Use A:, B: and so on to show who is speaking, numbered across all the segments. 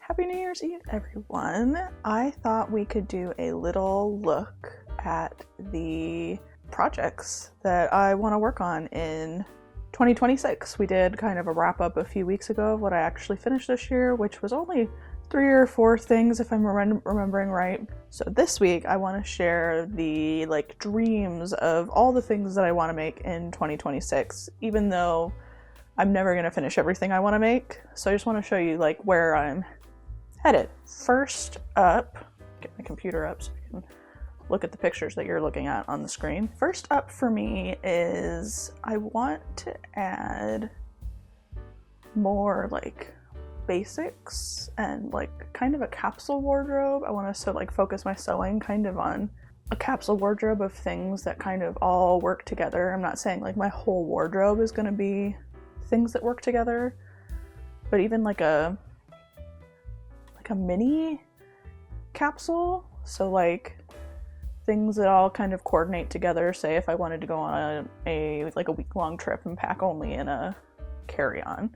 A: Happy New Year's Eve, everyone. I thought we could do a little look at the projects that I want to work on in 2026. We did kind of a wrap up a few weeks ago of what I actually finished this year, which was only 3 or 4 things if I'm remembering right. So this week I want to share the dreams of all the things that I want to make in 2026, even though I'm never going to finish everything I want to make. So I just want to show you where I'm headed. First up, get my computer up so I can look at the pictures that you're looking at on the screen. First up for me is I want to add more basics and kind of a capsule wardrobe. I want to focus my sewing kind of on a capsule wardrobe of things that kind of all work together. I'm not saying my whole wardrobe is going to be things that work together, but even a mini capsule. So things that all kind of coordinate together. Say if I wanted to go on a week-long trip and pack only in a carry-on.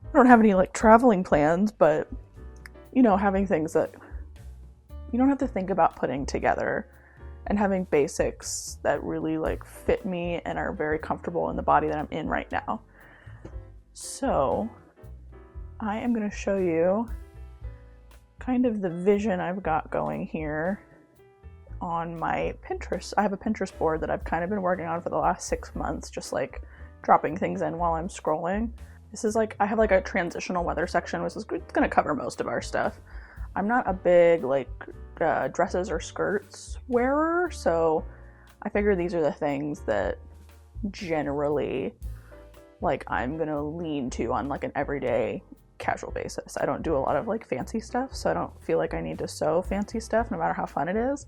A: I don't have any traveling plans, but having things that you don't have to think about putting together, and having basics that really fit me and are very comfortable in the body that I'm in right now. So I am going to show you kind of the vision I've got going here on my Pinterest. I have a Pinterest board that I've kind of been working on for the last 6 months, just dropping things in while I'm scrolling. This is I have a transitional weather section, which is going to cover most of our stuff. I'm not a big dresses or skirts wearer, so I figure these are the things that generally I'm going to lean to on an everyday casual basis. I don't do a lot of fancy stuff, so I don't feel like I need to sew fancy stuff no matter how fun it is.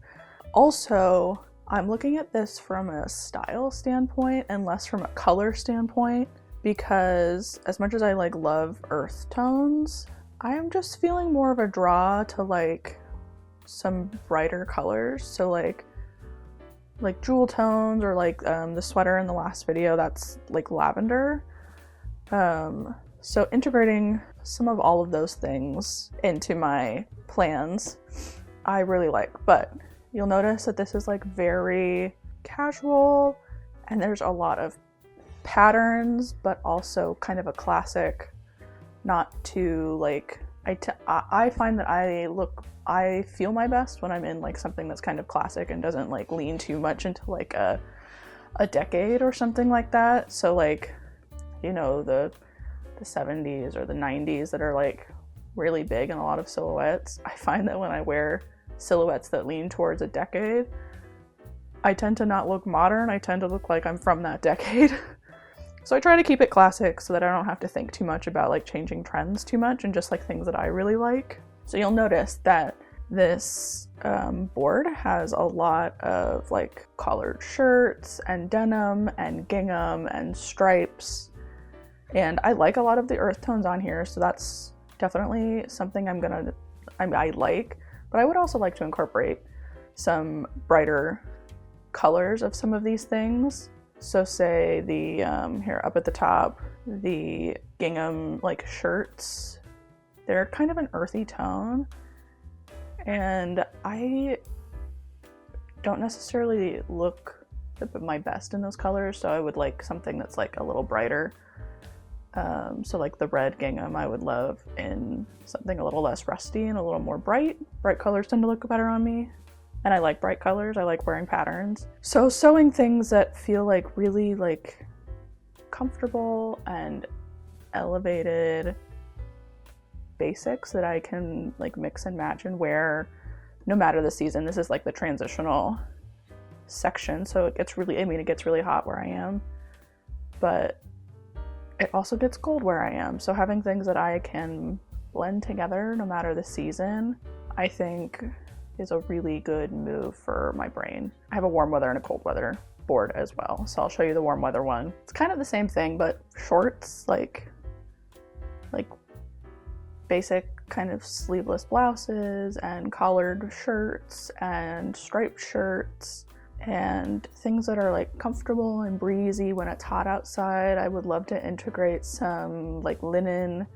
A: Also, I'm looking at this from a style standpoint and less from a color standpoint, because as much as I love earth tones, I am just feeling more of a draw to some brighter colors. So like jewel tones, or the sweater in the last video, that's lavender. So integrating some of all of those things into my plans, I really like. But you'll notice that this is very casual, and there's a lot of patterns, but also kind of a classic, not too I find that I feel my best when I'm in something that's kind of classic and doesn't lean too much into a decade or something like that. So the 70s or the 90s that are really big in a lot of silhouettes. I find that when I wear silhouettes that lean towards a decade, I tend to not look modern. I tend to look like I'm from that decade. So I try to keep it classic so that I don't have to think too much about changing trends too much, and just things that I really like. So you'll notice that this board has a lot of collared shirts and denim and gingham and stripes. And I like a lot of the earth tones on here, so that's definitely something I like. But I would also like to incorporate some brighter colors of some of these things. So say the, here up at the top, the gingham shirts, they're kind of an earthy tone. And I don't necessarily look my best in those colors, so I would like something that's a little brighter. So the red gingham I would love in something a little less rusty and a little more bright. Bright colors tend to look better on me, and I like bright colors. I like wearing patterns. So sewing things that feel really comfortable and elevated basics that I can mix and match and wear no matter the season. This is the transitional section, so it gets really hot where I am, but it also gets cold where I am. So having things that I can blend together no matter the season, I think is a really good move for my brain. I have a warm weather and a cold weather board as well, so I'll show you the warm weather one. It's kind of the same thing, but shorts, basic kind of sleeveless blouses and collared shirts and striped shirts and things that are comfortable and breezy when it's hot outside. I would love to integrate some linen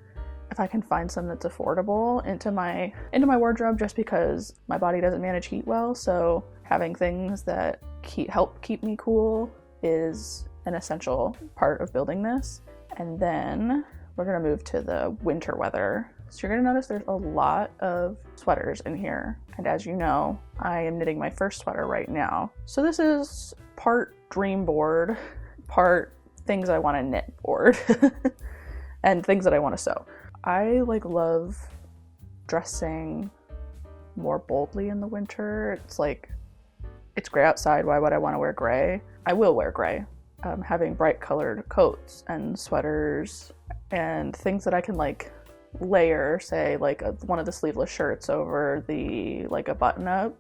A: if I can find some that's affordable into my wardrobe, just because my body doesn't manage heat well. So having things that help keep me cool is an essential part of building this. And then we're gonna move to the winter weather. So you're gonna notice there's a lot of sweaters in here. And as you know, I am knitting my first sweater right now. So this is part dream board, part things I wanna knit board, and things that I wanna sew. I love dressing more boldly in the winter. It's gray outside, why would I wanna wear gray? I will wear gray. Having bright colored coats and sweaters and things that I can layer, say one of the sleeveless shirts over the a button up.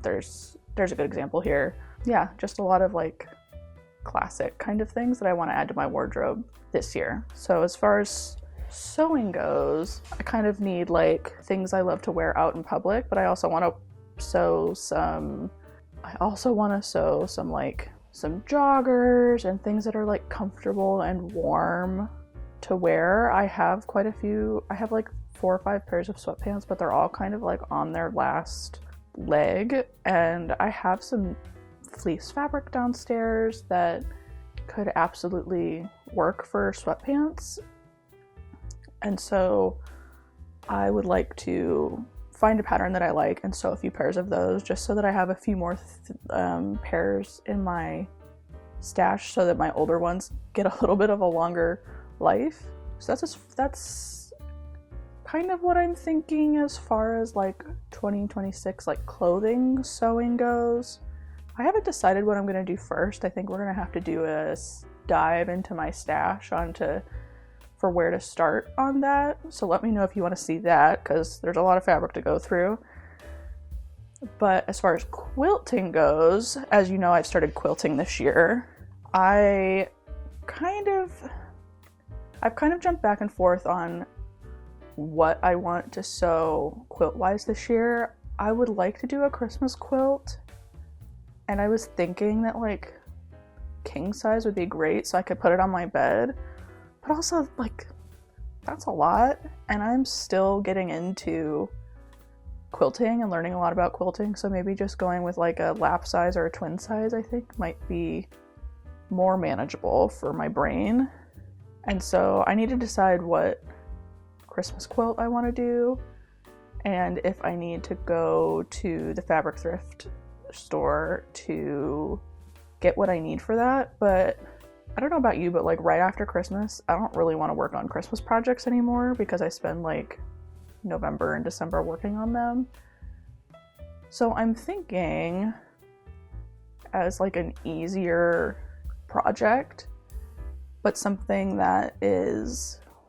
A: There's a good example here. Yeah, just a lot of classic kind of things that I want to add to my wardrobe this year. So as far as sewing goes, I kind of need things I love to wear out in public, but I also want to sew some some joggers and things that are comfortable and warm to wear. I have quite a few. I have 4 or 5 pairs of sweatpants, but they're all kind of on their last leg, and I have some fleece fabric downstairs that could absolutely work for sweatpants. And so I would like to find a pattern that I like and sew a few pairs of those, just so that I have a few more pairs in my stash, so that my older ones get a little bit of a longer life. So that's kind of what I'm thinking as far as 2026 clothing sewing goes. I haven't decided what I'm going to do first. I think we're going to have to do a dive into my stash for where to start on that. So let me know if you want to see that, because there's a lot of fabric to go through. But as far as quilting goes, as you know, I've started quilting this year. I've kind of jumped back and forth on what I want to sew quilt-wise this year. I would like to do a Christmas quilt, and I was thinking that king size would be great, so I could put it on my bed. But also, that's a lot, and I'm still getting into quilting and learning a lot about quilting, so maybe just going with a lap size or a twin size, I think, might be more manageable for my brain. And so I need to decide what Christmas quilt I want to do, and if I need to go to the fabric thrift store to get what I need for that. But I don't know about you, but right after Christmas, I don't really want to work on Christmas projects anymore, because I spend November and December working on them. So I'm thinking as an easier project, but something that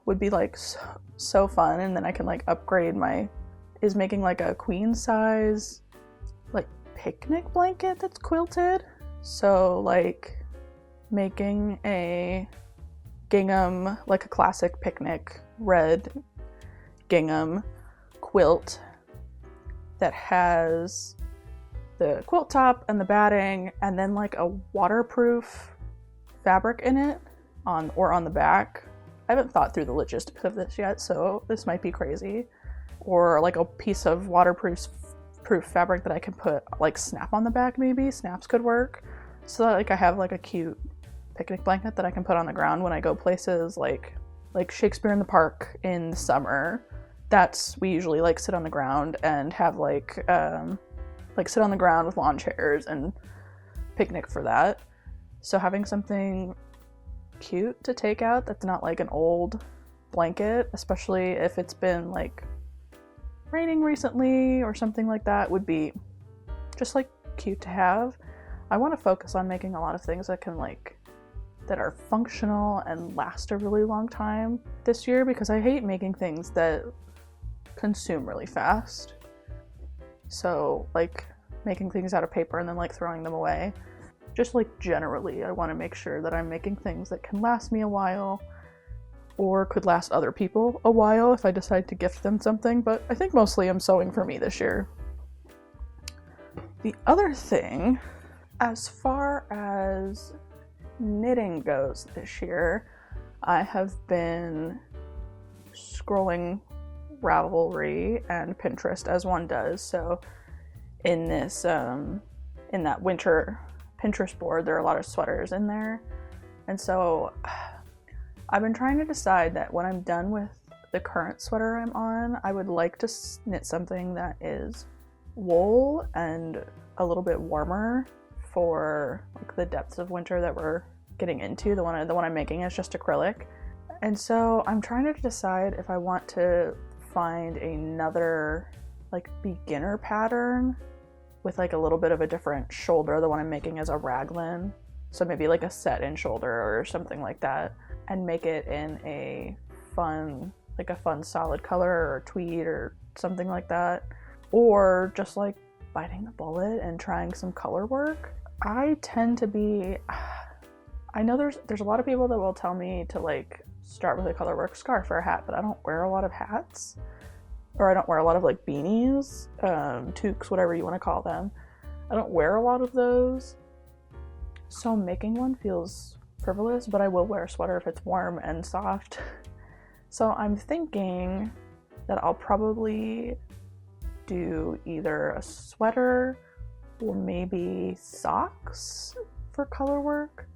A: would be so fun, and then I can upgrade is making a queen size picnic blanket that's quilted. So making a gingham, a classic picnic red gingham quilt that has the quilt top and the batting, and then a waterproof fabric in it on the back. I haven't thought through the logistics of this yet, so this might be crazy. Or a piece of waterproof fabric that I can put snap on the back. Maybe snaps could work, so that I have a cute picnic blanket that I can put on the ground when I go places like Shakespeare in the Park in the summer. We usually sit on the ground and have sit on the ground with lawn chairs and picnic for that. So having something cute to take out that's not an old blanket, especially if it's been raining recently or something like that, would be just cute to have. I want to focus on making a lot of things that can that are functional and last a really long time this year, because I hate making things that consume really fast. So making things out of paper and then throwing them away. Just generally, I want to make sure that I'm making things that can last me a while, or could last other people a while if I decide to gift them something. But I think mostly I'm sewing for me this year. The other thing, as far as knitting goes this year, I have been scrolling Ravelry and Pinterest as one does. So in this in that winter Pinterest board, there are a lot of sweaters in there, and so I've been trying to decide that when I'm done with the current sweater I'm on, I would like to knit something that is wool and a little bit warmer for like the depths of winter that we're getting into. The one I'm making is just acrylic, and so I'm trying to decide if I want to find another like beginner pattern with like a little bit of a different shoulder. The one I'm making is a raglan, so maybe like a set-in shoulder or something like that, and make it in a fun solid color or tweed or something like that, or just like biting the bullet and trying some color work. I tend to be, I know there's a lot of people that will tell me to like start with a colorwork scarf or a hat, but I don't wear a lot of hats, or I don't wear a lot of like beanies, toques, whatever you want to call them. I don't wear a lot of those, so making one feels frivolous, but I will wear a sweater if it's warm and soft. So I'm thinking that I'll probably do either a sweater or maybe socks for color work.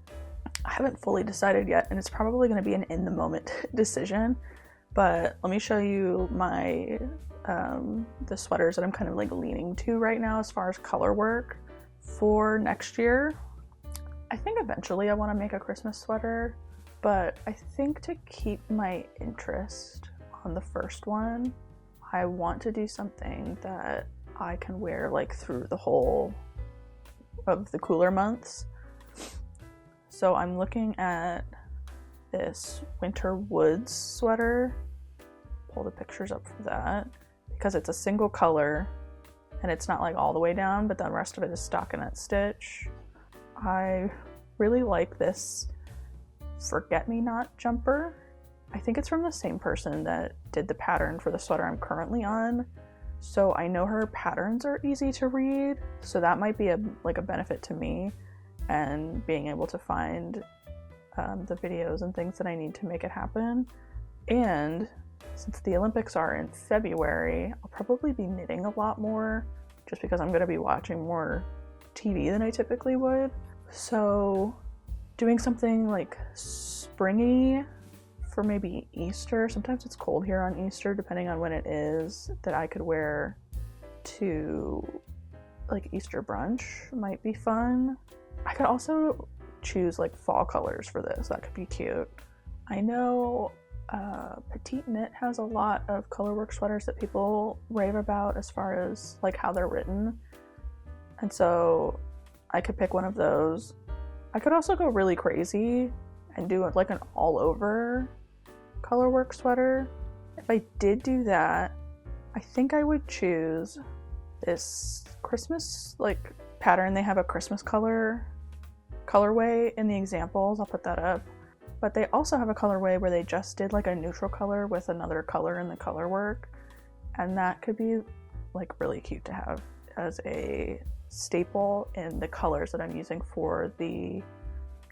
A: I haven't fully decided yet, and it's probably going to be an in the moment decision, but let me show you my the sweaters that I'm kind of like leaning to right now as far as color work for next year. I think eventually I want to make a Christmas sweater, but I think to keep my interest on the first one, I want to do something that I can wear like through the whole of the cooler months. So I'm looking at this winter woods sweater. Pull the pictures up for that because it's a single color and it's not like all the way down, but the rest of it is stockinette stitch. I really like this forget-me-not jumper. I think it's from the same person that did the pattern for the sweater I'm currently on. So I know her patterns are easy to read, so that might be a benefit to me, and being able to find the videos and things that I need to make it happen. And since the Olympics are in February, I'll probably be knitting a lot more just because I'm going to be watching more TV than I typically would. So doing something like springy for maybe Easter. Sometimes it's cold here on Easter, depending on when it is, that I could wear to like Easter brunch might be fun. I could also choose like fall colors for this. That could be cute. I know Petite Knit has a lot of colorwork sweaters that people rave about as far as like how they're written, and so I could pick one of those. I could also go really crazy and do like an all over colorwork sweater. If I did do that, I think I would choose this Christmas like pattern. They have a Christmas colorway in the examples. I'll put that up. But they also have a colorway where they just did like a neutral color with another color in the color work, and that could be like really cute to have as a staple in the colors that I'm using for the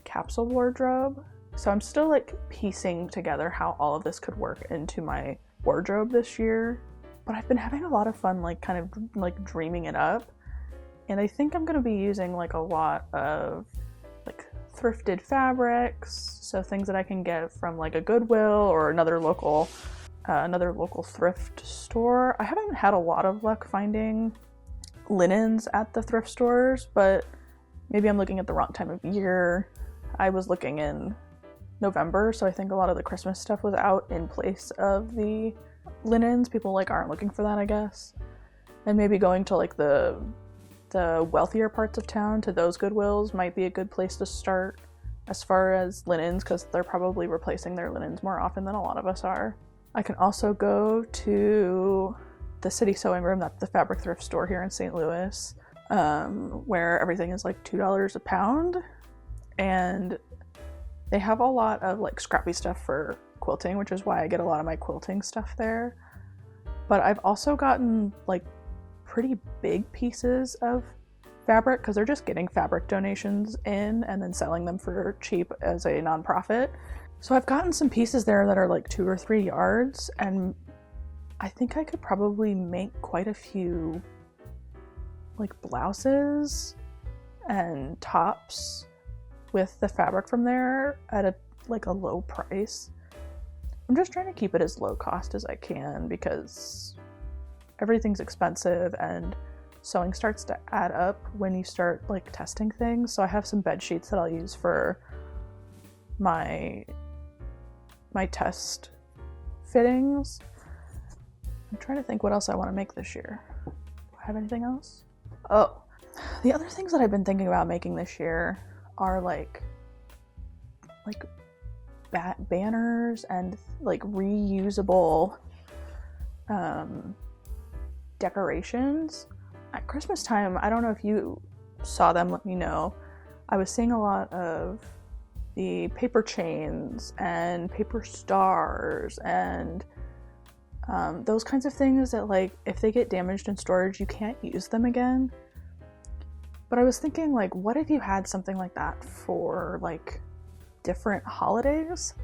A: capsule wardrobe. So I'm still like piecing together how all of this could work into my wardrobe this year, but I've been having a lot of fun like kind of like dreaming it up, and I think I'm going to be using like a lot of like thrifted fabrics, so things that I can get from like a Goodwill or another local thrift store. I haven't had a lot of luck finding linens at the thrift stores, but maybe I'm looking at the wrong time of year. I was looking in November, so I think a lot of the Christmas stuff was out in place of the linens. People like aren't looking for that, I guess. And maybe going to like the wealthier parts of town, to those Goodwills, might be a good place to start as far as linens, because they're probably replacing their linens more often than a lot of us are. I can also go to the City Sewing Room, that's the fabric thrift store here in St. Louis, where everything is like $2 a pound, and they have a lot of like scrappy stuff for quilting, which is why I get a lot of my quilting stuff there. But I've also gotten like pretty big pieces of fabric, because they're just getting fabric donations in and then selling them for cheap as a nonprofit. So I've gotten some pieces there that are like 2 or 3 yards, and I think I could probably make quite a few like blouses and tops with the fabric from there at a low price. I'm just trying to keep it as low cost as I can because everything's expensive and sewing starts to add up when you start like testing things. So I have some bed sheets that I'll use for my test fittings. I'm trying to think what else I want to make this year. Do I have anything else? Oh, the other things that I've been thinking about making this year are like banners and like reusable decorations. At Christmas time, I don't know if you saw them, let me know. I was seeing a lot of the paper chains and paper stars and those kinds of things that like if they get damaged in storage you can't use them again. But I was thinking like, what if you had something like that for like different holidays?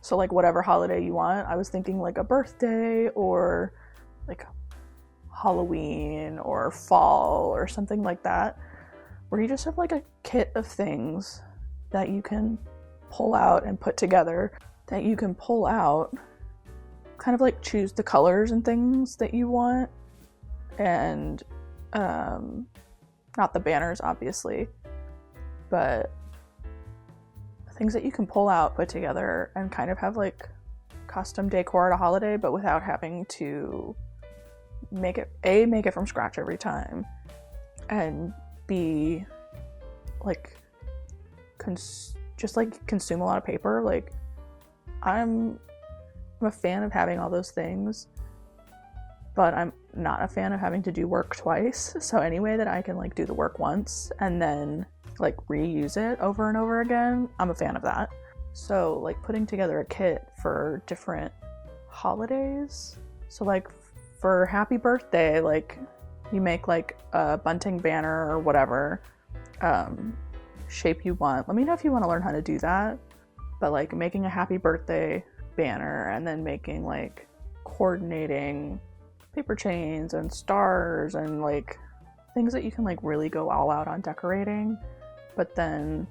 A: So like whatever holiday you want. I was thinking like a birthday or like Halloween or fall or something like that, where you just have like a kit of things that you can pull out and put together, that you can pull out, kind of like choose the colors and things that you want, and not the banners obviously, but things that you can pull out, put together, and kind of have like custom decor at a holiday, but without having to make it from scratch every time, and B, like just like consume a lot of paper. Like I'm a fan of having all those things, but I'm not a fan of having to do work twice. So any way that I can like do the work once and then like reuse it over and over again, I'm a fan of that. So like putting together a kit for different holidays. So like for happy birthday, like you make like a bunting banner or whatever shape you want. Let me know if you want to learn how to do that. But like making a happy birthday banner and then making like coordinating paper chains and stars and like things that you can like really go all out on decorating, but then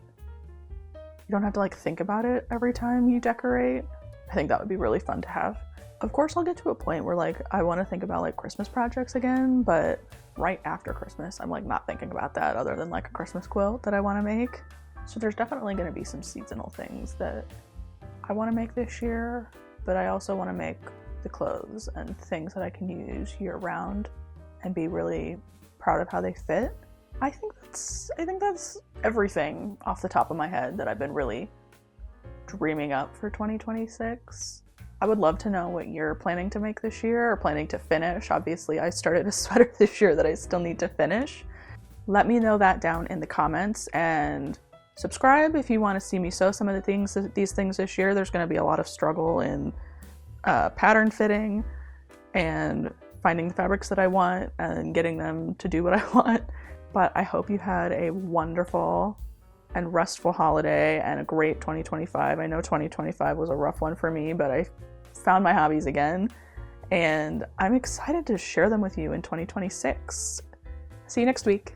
A: you don't have to like think about it every time you decorate. I think that would be really fun to have. Of course, I'll get to a point where like I want to think about like Christmas projects again, but right after Christmas, I'm like not thinking about that other than like a Christmas quilt that I want to make. So there's definitely going to be some seasonal things that I want to make this year, but I also want to make the clothes and things that I can use year round and be really proud of how they fit. I think that's everything off the top of my head that I've been really dreaming up for 2026. I would love to know what you're planning to make this year or planning to finish. Obviously, I started a sweater this year that I still need to finish. Let me know that down in the comments, and subscribe if you want to see me sew some of these things this year. There's going to be a lot of struggle in pattern fitting and finding the fabrics that I want and getting them to do what I want. But I hope you had a wonderful and restful holiday and a great 2025. I know 2025 was a rough one for me, but I found my hobbies again, and I'm excited to share them with you in 2026. See you next week.